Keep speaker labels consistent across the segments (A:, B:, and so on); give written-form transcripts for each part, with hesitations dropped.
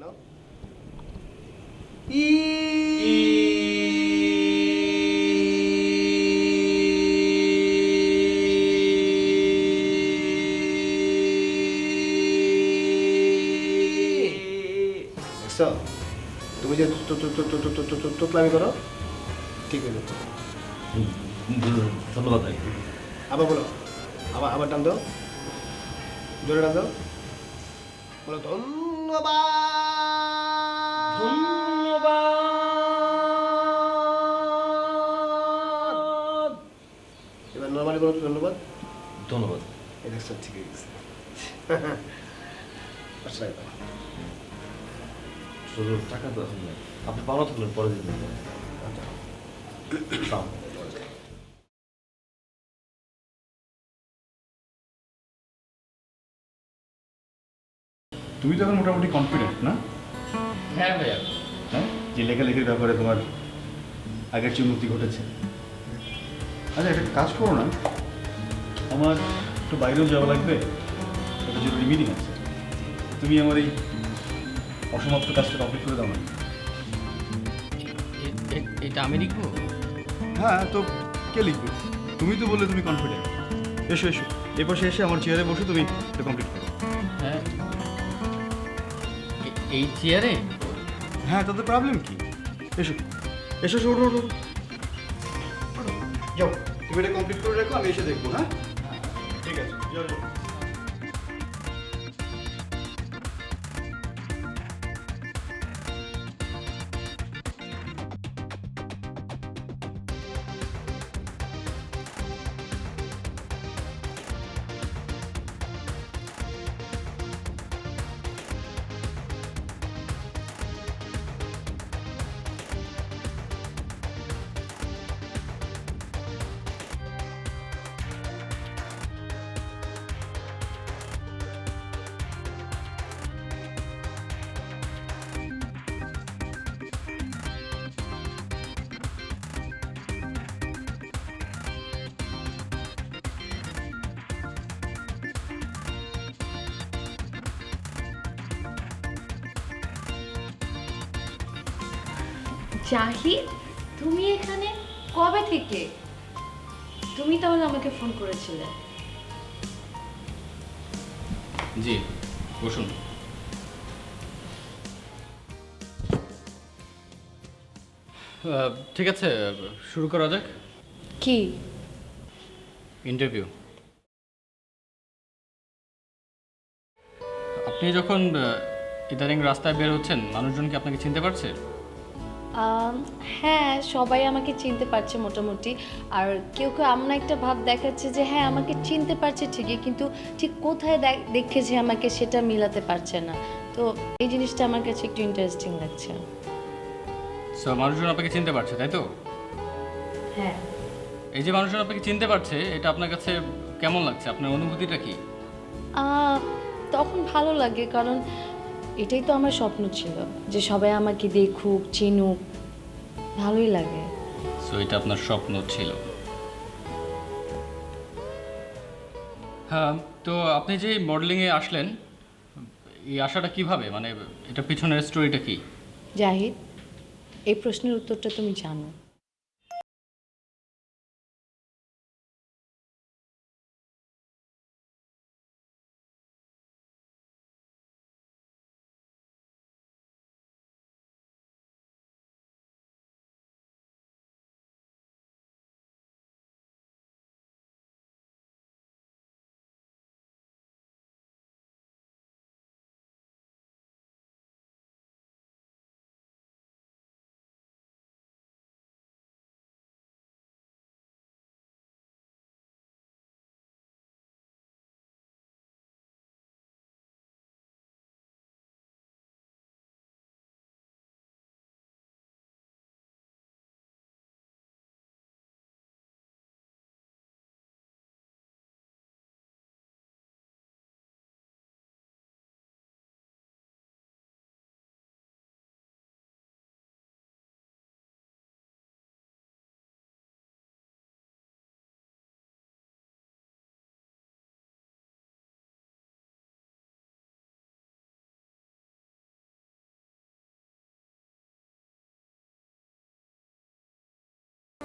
A: বলো দেখছো তুমি যে তোতলামি করো ঠিক হয়ে যাবে।
B: ধন্যবাদ ভাই।
A: আবার বলো, আবার টান দাও, জোরে টান দাও, বলো ধন্যবাদ।
B: ধন্যবাদ।
A: এবার নর্মালি বলো তো ধন্যবাদ।
B: ধন্যবাদ।
A: এই দেখছো ঠিক হয়ে গেছে। আচ্ছা
B: শুধু টাকা তো এখন নাই, আপনি পাওনা থাকলেন পরে দিবেন।
C: তুমি তো এখন মোটামুটি কনফিডেন্ট না?
B: হ্যাঁ ভাইয়া।
C: হ্যাঁ, যে লেখালেখির ব্যাপারে তোমার আগের চেয়ে উন্নতি ঘটেছে। আচ্ছা, একটা কাজ করো না, আমার একটু বাইরেও যাওয়া লাগবে, একটা জরুরি মিটিং আছে। তুমি আমার এই অসমাপ্ত কাজটা কমপ্লিট করে দাও না?
D: এটা আমি লিখবো?
C: হ্যাঁ, তো কে লিখবে? তুমি তো বললে তুমি কনফিডেন্ট। এসো এসো, এ পাশে এসে আমার চেয়ারে বসে তুমি এটা কমপ্লিট করো।
D: হ্যাঁ, এই চেয়ারে?
C: হ্যাঁ, তাতে প্রবলেম কি? এসো এসো এসো, ওঠো ওঠো ওঠো। যাও, তুমি এটা কমপ্লিট করে রাখো, আমি এসে দেখবো। হ্যাঁ ঠিক আছে, যাও যাও।
E: জাহিদ, তুমি এখানে কবে থেকে? তুমি তাহলে আমাকে ফোন করেছিলে?
D: জি, বসুন। ঠিক আছে, শুরু করা যাক।
E: কি?
D: ইন্টারভিউ। আপনি যখন ইদানিং রাস্তায় বের হচ্ছেন, মানুষজন কি আপনাকে চিনতে পারছে?
E: হ্যাঁ, সবাই আমাকে চিনতে পারছে মোটামুটি। আর কেউ কেউ এমন একটা ভাব দেখাচ্ছে যে হ্যাঁ আমাকে চিনতে পারছে ঠিকই, কিন্তু ঠিক কোথায় দেখেছে আমাকে সেটা মিলাতে পারছে না। তো এই জিনিসটা আমার কাছে একটু ইন্টারেস্টিং লাগছে।
D: সো মানুষজন আপনাকে চিনতে পারছে, তাই তো?
E: হ্যাঁ।
D: এই যে মানুষজন আপনাকে চিনতে পারছে, এটা আপনার কাছে কেমন লাগছে? আপনার অনুভূতিটা কি?
E: তখন ভালো লাগে, কারণ এটাই তো আমার স্বপ্ন ছিল যে সবাই আমাকে দেখুক, চিনুক। ভালোই লাগে।
D: সো এটা আপনার স্বপ্ন ছিল। হ্যাঁ, তো আপনি যে মডেলিংয়ে আসলেন, এই আশাটা কিভাবে, মানে এটা পিছনের স্টোরিটা কি?
E: জাহিদ, এই প্রশ্নের উত্তরটা তুমি জানো।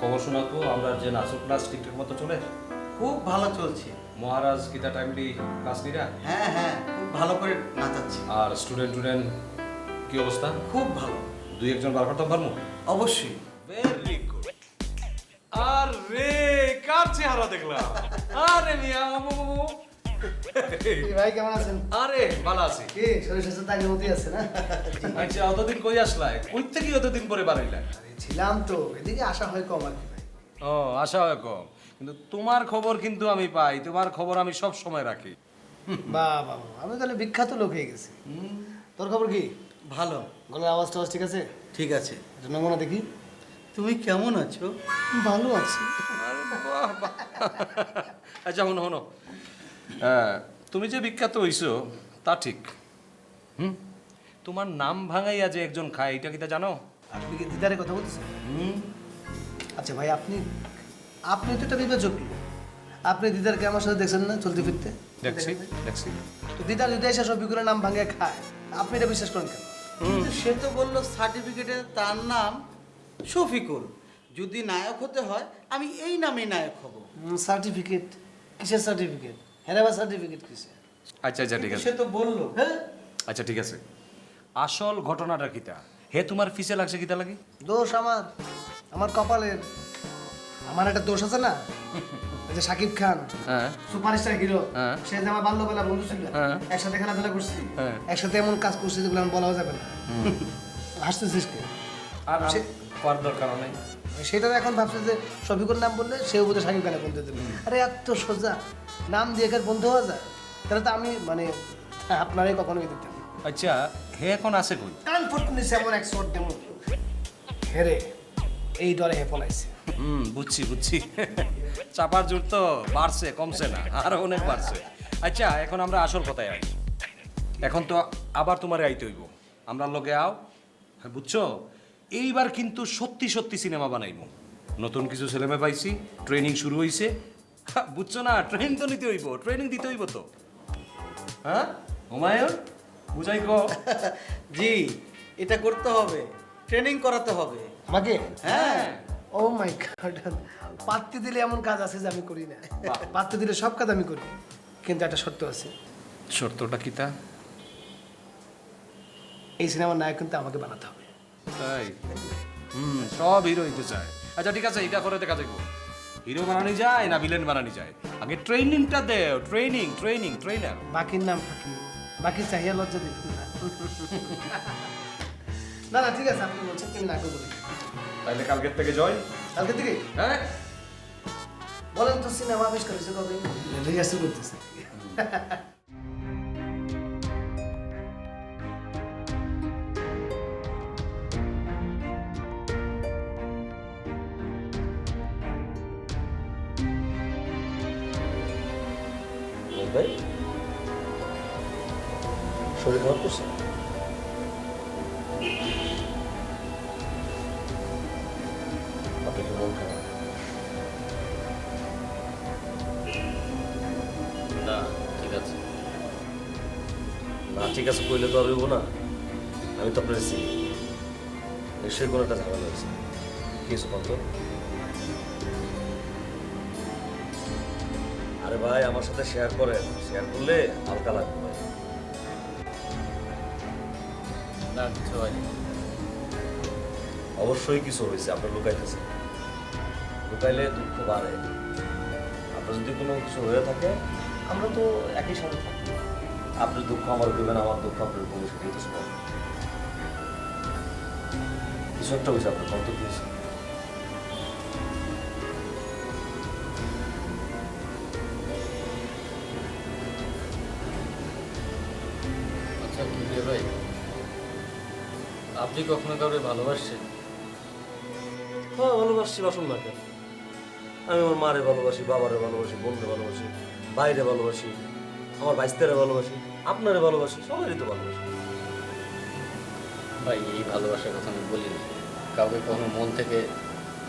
F: খবর শোনা তো আমরা যে নাচক ক্লাস ঠিকঠাক মতো চলে,
G: খুব ভালো চলছে।
F: মহারাজ গীতা টাইমলি ক্লাস নিরা,
G: হ্যাঁ হ্যাঁ, খুব ভালো করে নাচাচ্ছি।
F: আর স্টুডেন্ট কি অবস্থা?
G: খুব ভালো।
F: দুই একজন বার করতাম পারবো?
G: অবশ্যই।
F: Very good. আরে কার চেহারা দেখলাম? আরে মিয়া মামু,
A: ভাই কেমন আছেন?
F: আরে ভালো আছি।
A: কি শরীর স্বাস্থ্য তো আগের মতোই আছে না?
F: আচ্ছা অতদিন কই আসলাই? কই থেকে অতদিন পরে বাড়াইলা?
A: আরে ছিলাম তো, এদিকে আসা হয় কম আর কি ভাই।
F: ও আশা হয় কম, কিন্তু তোমার খবর কিন্তু আমি পাই, তোমার খবর আমি সব সময় রাখি।
A: বাহ বাহ বাহ, আমি তাহলে বিখ্যাত লোক হয়ে গেছি। তোর খবর কি?
G: ভালো।
A: গলার আওয়াজ টাওয়াজ ঠিক আছে?
G: ঠিক আছে।
A: এটা নমুনা দেখি।
G: তুমি কেমন আছো?
A: ভালো আছি।
F: আরে বাহ, বাহ। আচ্ছা হনো হনো, হ্যাঁ, তুমি যে বিখ্যাত হইছো তা ঠিক, তোমার নাম ভাঙাইয়া যে একজন খায় এটা কি তা জানো?
A: আপনি কি দিদারের কথা বলতেছেন?
F: হুম,
A: আচ্ছা ভাই, আপনি আপনি তো একটা বিবেচক লোক। আপনি দিদারকে আমার সাথে দেখছেন না চলতে ফিরতে?
F: দেখছি দেখছি।
A: তো দিদার যদি এসে সবিকুলের নাম ভাঙে খায়, আপনি এটা বিশ্বাস করেন কেন?
G: কিন্তু সে তো বললো সার্টিফিকেটে তার নাম শফিকুল। যদি নায়ক হতে হয় আমি এই নামেই নায়ক হব।
A: সার্টিফিকেট? কিসের সার্টিফিকেট? হেরাবার সার্টিফিকেট কিসের?
F: আচ্ছা আচ্ছা ঠিক আছে,
G: সে তো বললো।
A: হ্যাঁ,
F: আচ্ছা ঠিক আছে। আসল ঘটনাটা কিতা? হে তোমার ফিসে লাগছে কিতা লাগে?
A: দোষ আমার, আমার কপালের। আমার একটা দোষ আছে না, ওই যে শাকিব খান,
F: হ্যাঁ
A: সুপারস্টার হিরো,
F: হ্যাঁ।
A: সে যে আমার বাল্যবেলা বন্ধু ছিল,
F: হ্যাঁ।
A: একসাথে খেলাধুলা করছি,
F: হ্যাঁ।
A: একসাথে এমন কাজ করছি যেগুলো আমি বলাও যাবে না। হাসতেছিস কে?
F: আর
A: সে-
F: করার দরকার নেই।
A: সেটা এখন ভাবছে যে শফিকুর নাম বললে সেও বোধহয় শাকিব খানের বন্ধু দেবে। আরে এত সোজা নাম দিয়ে কার বন্ধু হওয়া যায়? তাহলে তো আমি মানে আপনারাই কখনো দিতেন।
F: আচ্ছা হে এখন আছে কই?
A: আনফর্চুনেটলি এমন এক শর্ট দেবো হেরে এই ডরে হে পলাইছে।
F: বুঝছি বুঝছি। চাপার জোর তো বাড়ছে, কমছে না, আরো অনেক বাড়ছে। আচ্ছা এখন আমরা আসল কথায় আই। এখন তো আবার তোমার আইতে হইব, আমরা লগে আও। হ্যাঁ বুঝছো, এইবার কিন্তু সত্যি সত্যি সিনেমা বানাইবো। নতুন কিছু ছেলেমেয়ে পাইছি, ট্রেনিং শুরু হইছে। বুঝছো না, ট্রেনিং তো নিতে হইব, ট্রেনিং দিতে হইব তো। হ্যাঁ হুমায়ুন, বুঝাই কো।
G: জি, এটা করতে হবে, ট্রেনিং করাতে হবে।
A: আমাকে?
G: হ্যাঁ।
A: ও মাই গড, পাত্তি দিলে এমন কাজ আছে যে আমি করি না। পাত্তি দিলে সব কাজ আমি করি, কিন্তু একটা শর্ত আছে।
F: শর্তটা কি তা?
A: এই সিনেমার নায়ক কিন্তু আমাকে বানাতে হবে।
F: তাই? সব হিরো হইতে চায়। আচ্ছা ঠিক আছে, এটা করে দেখা যাবো। হিরো বানানি যায় না ভিলেন বানানি যায়? আগে ট্রেনিংটা দেও, ট্রেনিং ট্রেনিং ট্রেনার।
A: বাকির নাম ফাঁকি, বাকি চাহিয়া লজ্জা দিবেন না। না না ঠিক আছে, আপনি বলছেন কি আমি না করবো।
F: তাহলে কালকের থেকে জয়।
A: কালকে থেকে
F: হ্যাঁ
A: বলেন তো, সিনেমা আবিষ্কার হয়েছে কবে? রিহার্সাল করতেছে।
B: ভাই শরীর খারাপ করছে? আপনি কি মন খারাপ?
D: না ঠিক আছে।
B: না ঠিক আছে কইলে তো আর হইব না। আমি তো আপনার চিনি, নিশ্চয়ই কোনো একটা ঝামেলা হয়েছে। কিছু বলতো? আরে ভাই আমার সাথে শেয়ার করেন, শেয়ার করলে হালকা লাগবে ভাই।
D: না কিছু হয়নি।
B: অবশ্যই কিছু হয়েছে, আপনার লুকাইতেছে। লুকাইলে দুঃখ বাড়ে। আপনার যদি কোনো কিছু হয়ে থাকে, আমরা তো একই সাথে থাকি। আপনার দুঃখ আমার করবেন, আমার দুঃখ আপনার করবে, সেটাই তো সব। কিছু একটা হয়েছে আপনার কত দিয়েছে।
D: আচ্ছা তুই ভাই, আপনি কখনো কাউকে ভালোবাসছেন?
B: হ্যাঁ ভালোবাসছি, বাসন না কেন? আমি আমার মারে ভালোবাসি, বাবারে ভালোবাসি, বোনরে ভালোবাসি, ভাইরে ভালোবাসি, আমার ভাইস্তারে ভালোবাসি, আপনারে ভালোবাসি, সবারই তো ভালোবাসি।
D: ভাই এই ভালোবাসার কথা আমি বলিনি। কাউকে কখনো মন থেকে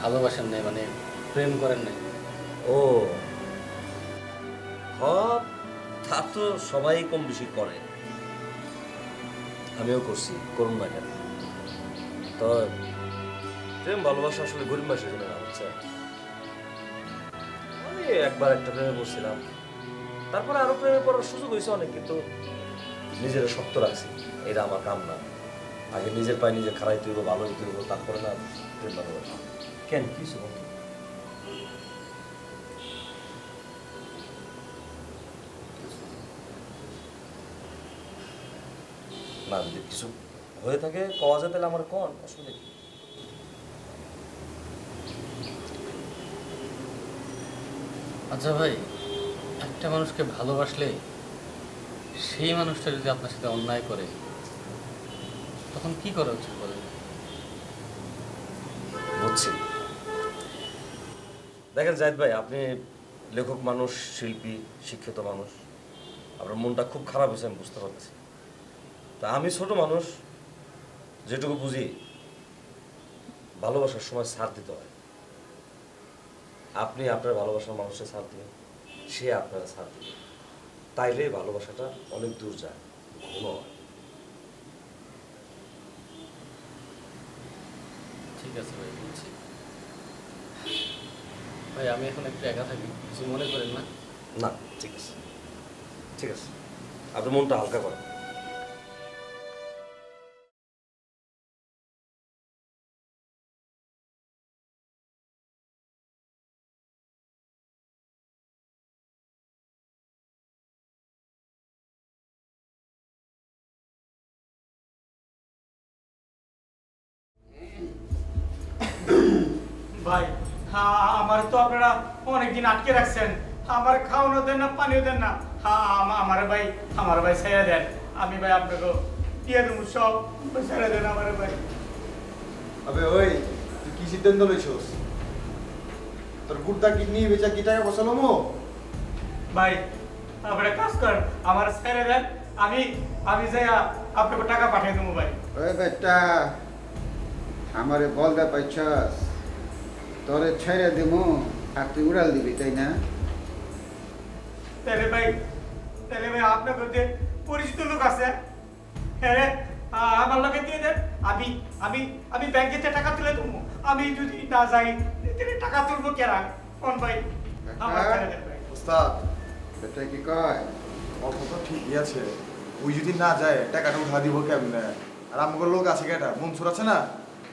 D: ভালোবাসেন নাই, মানে প্রেম করেন নাই?
B: ও হ্যাঁ, তা তো সবাই কম বেশি করে, আমিও করছি, করুন না কেন? তো প্রেম ভালোবাসা আসলে গরিব মানুষের জন্য না, আচ্ছা, আমি একবার একটা প্রেমে পড়ছিলাম, তারপরে আরো প্রেমে পড়ার সুযোগ হয়েছে অনেক, কিন্তু নিজের শক্ত রাখছি, এটা আমার কাম না। আগে নিজের পায়ে নিজে খাড়াইতে হইব, ভালো হইতে হইব, তারপরে না প্রেম ভালোবাসা। কেন কিছু বলতো? না, যদি কিছু হয়ে থাকে কওয়া যায় তাহলে আমার কোন আসলে কি?
D: আচ্ছা ভাই, একটা মানুষকে ভালোবাসলে সেই মানুষটা যদি আপনার সাথে অন্যায় করে তখন কি করা উচিত বলেন?
B: বুঝছি। দেখেন জাহিদ ভাই, আপনি লেখক মানুষ, শিল্পী, শিক্ষিত মানুষ, আপনার মনটা খুব খারাপ হয়েছে আমি বুঝতে পারছি। তা আমি ছোট মানুষ, যেটুকু বুঝি ভালোবাসার সময় ছাড় দিতে হয়। আপনি আপনার ভালোবাসার মানুষকে ছাড় দিবেন, সে আপনারা ছাড় দিবে, তাইলে ভালোবাসাটা অনেক দূর যায়, ঘন হয়।
D: ঠিক আছে ভাই, বুঝছি। ভাই আমি এখন একটু একা থাকি, কিছু মনে করেন না?
B: না, ঠিক আছে, ঠিক আছে, আপনার মনটা হালকা করেন।
H: ভাই, হ্যাঁ আমার তো আপনারা অনেকদিন আটকে রাখছেন, আমার খাওয়ানো দেন না, পানিও দেন না। হ্যাঁ আমার ভাই ছেড়ে দেন, আমি ভাই আপনাকে দিয়ে দেবো সব, ছেড়ে দেন আমার ভাই।
C: আবে ওই, তুই কি সিদ্ধান্ত লইছস? তোর গুড়দা কিডনি বেচা কি টাকা বসালো মো?
H: ভাই আপনারা কাজ করেন, আমার ছেড়ে দেন, আমি যাই আপনাকে টাকা পাঠিয়ে দেবো ভাই।
I: ওই বেটা, আমারে বল দা পাইছস, তোরে ছেড়ে দিমু আর তুই উড়াল দিবি, তাই না?
H: তাহলে ভাই আপনার যে পরিচিত লোক আছে, হ্যাঁ আমার লোকে দিয়ে দেন, আমি ব্যাংকে টাকা তুলে দেবো। আমি যদি না যাই তাহলে টাকা তুলবো কেরা? কোন ভাই আমার ছেড়ে দেন ভাই।
C: ওস্তাদ,
I: বেটা কি কয়?
C: কথা তো ঠিকই আছে, ওই যদি না যায় টাকাটা উঠা দিব কেমনে? আর আমার লোক আছে কেটা, মনসুর আছে না,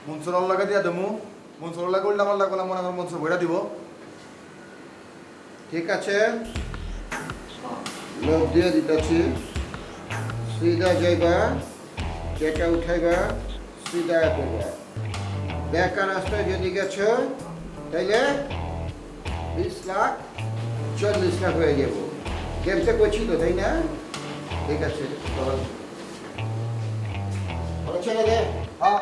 C: মনসুর আল্লাহকে দিয়া দেবো, মনসুর আল্লাহ করলে আমার লাগলে মনে আমার মনসুর বইটা দিব।
I: ঠিক আছে, লোক দিয়ে দিতেছি, সিধা যাইবা, টাকা উঠাইবা, সিধা করবা। বেকার রাস্তায় যদি গেছ তাইলে 20 লাখ 40 লাখ হয়ে যাব। কেমতে করছি তো, তাই না? ঠিক আছে, চল। ভালো ছেলে দে।
C: হ্যাঁ।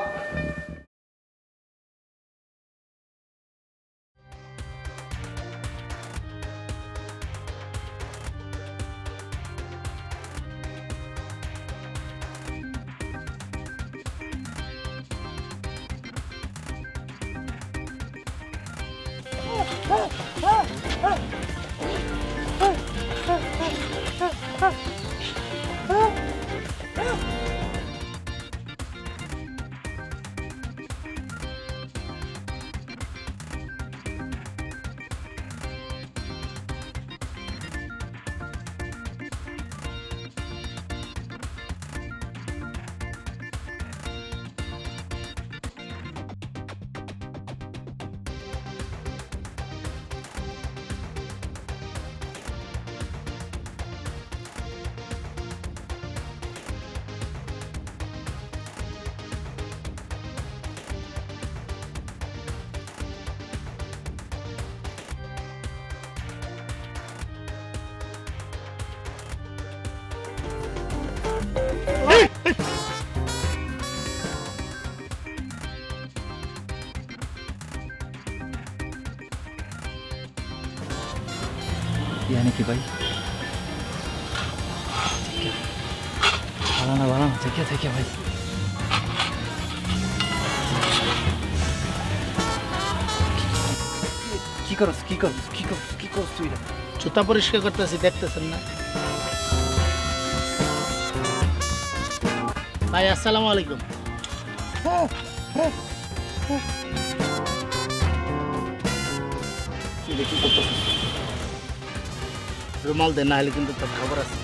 J: यानी कि भाई भाला ना ठीक है भाई কি করছ তুই?
A: জুতা পরিষ্কার করতেছি, দেখতেছেন না? ভাই আসসালামু আলাইকুম।
J: দেখি করতেছিস রুমাল দে, না হলে কিন্তু তোর খবর আছে।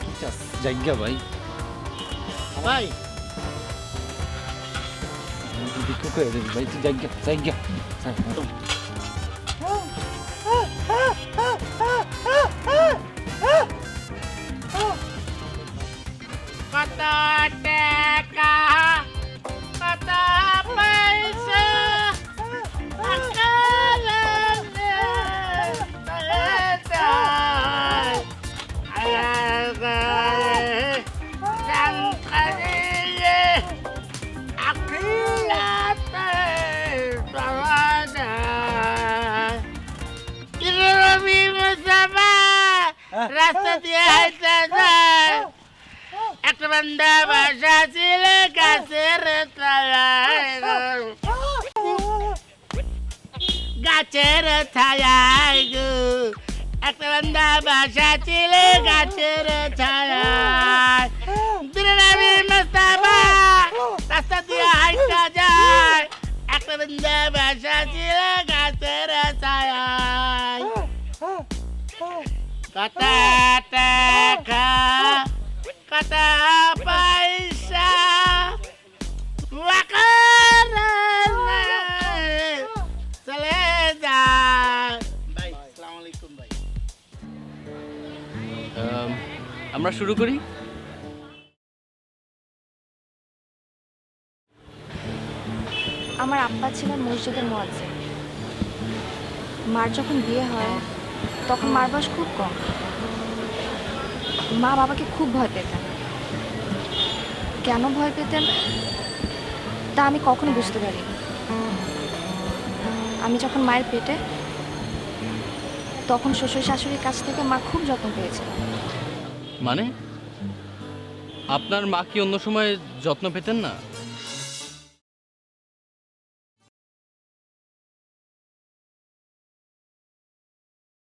J: কি চাস জায়গা ভাই? ভাই যদি কেউ করে দেবি ভাই, তুই জায়গা জায়গা
H: কত টাকা কত পয়সা রাস্তা দিয়ে হাইতে যায় একটা বান্দা বাসা ছিল গাছের তলায় গাছের ছায়ায় গো একটা বান্দা বাসা ছিল গাছের ছায়ায় দুরাবি মুস্তাফা রাস্তা দিয়ে হাইতে যায় একটা বান্দা বাসা ছিল গাছের ছায়ায় কত টাকা কত পয়সা চলে যায়। ভাই আসসালামু আলাইকুম ভাই।
D: আমরা শুরু করি।
E: আমার আব্বা ছিলেন মসজিদের মুয়াজ্জিন। মার যখন বিয়ে হয় তখন মার বয়স খুব কম। মা বাবাকে খুব ভয় পেতেন। কেন ভয় পেতেন তা আমি কখনো বুঝতে পারিনি। আমি যখন মায়ের পেটে তখন শ্বশুর শাশুড়ির কাছ থেকে মা খুব যত্ন পেয়েছিল।
D: মানে আপনার মা কি অন্য সময় যত্ন পেতেন না?